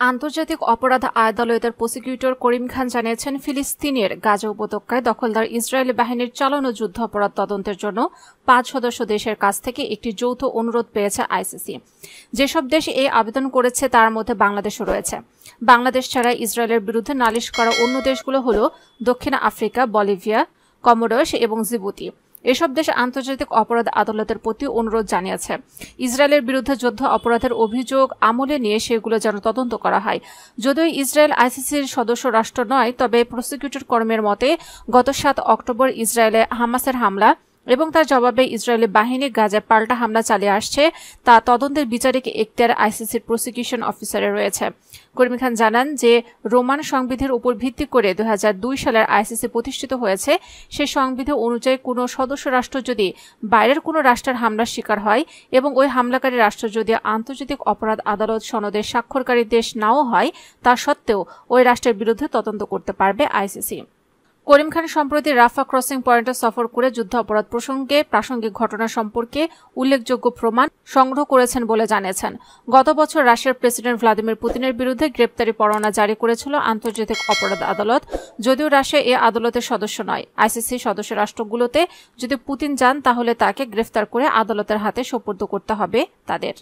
আন্তর্জাতিক অপরাধ আদালতের প্রসিকিউটর করিম খান জানিয়েছেন, ফিলিস্তিনের গাজা উপত্যকায় দখলদার ইসরায়েলি বাহিনীর চালানো যুদ্ধাপরাধ তদন্তের জন্য 5 সদস্য দেশের কাছ থেকে একটি যৌথ অনুরোধ পেয়েছে আইসিসি। যেসব দেশ এই আবেদন করেছে তার মধ্যে বাংলাদেশও রয়েছে। বাংলাদেশ ছাড়া ইসরায়েলের বিরুদ্ধে নালিশ করা অন্য দেশগুলো হল দক্ষিণ আফ্রিকা, বলিভিয়া, কমোডোস এবং জিবুতি। এসব দেশ আন্তর্জাতিক অপরাধ আদালতের প্রতি অনুরোধ জানিয়েছে, ইসরায়েলের বিরুদ্ধে যুদ্ধ অপরাধের অভিযোগ আমলে নিয়ে সেগুলো যেন তদন্ত করা হয়। যদিও ইসরায়েল আইসিসির সদস্য রাষ্ট্র নয়, তবে প্রসিকিউটর কর্মের মতে গত 7 অক্টোবর ইসরায়েলে হামাসের হামলা এবং তার জবাবে ইসরায়েলি বাহিনী গাজায় পাল্টা হামলা চালিয়ে আসছে, তা তদন্তের বিচারিক এখতিয়ার আইসিসির প্রসিকিউশন অফিসারে রয়েছে। করিম খান জানান যে রোমান সংবিধির উপর ভিত্তি করে 2002 সালের আইসিসি প্রতিষ্ঠিত হয়েছে। সেই সংবিধি অনুযায়ী কোনো সদস্য রাষ্ট্র যদি বাইরের কোনো রাষ্ট্রের হামলার শিকার হয় এবং ওই হামলাকারী রাষ্ট্র যদি আন্তর্জাতিক অপরাধ আদালত সনদের স্বাক্ষরকারী দেশ নাও হয়, তা সত্ত্বেও ওই রাষ্ট্রের বিরুদ্ধে তদন্ত করতে পারবে আইসিসি। করিম খান সম্প্রতি রাফা ক্রসিং পয়েন্টে সফর করে যুদ্ধাপরাধ প্রসঙ্গে প্রাসঙ্গিক ঘটনা সম্পর্কে উল্লেখযোগ্য প্রমাণ সংগ্রহ করেছেন বলে জানিয়েছেন। গত বছর রাশিয়ার প্রেসিডেন্ট ভ্লাদিমির পুতিনের বিরুদ্ধে গ্রেপ্তারি পরোয়ানা জারি করেছিল আন্তর্জাতিক অপরাধ আদালত। যদিও রাশিয়া এই আদালতের সদস্য নয়, আইসিসি সদস্য রাষ্ট্রগুলোতে যদি পুতিন যান তাহলে তাকে গ্রেফতার করে আদালতের হাতে সোপর্দ করতে হবে তাদের।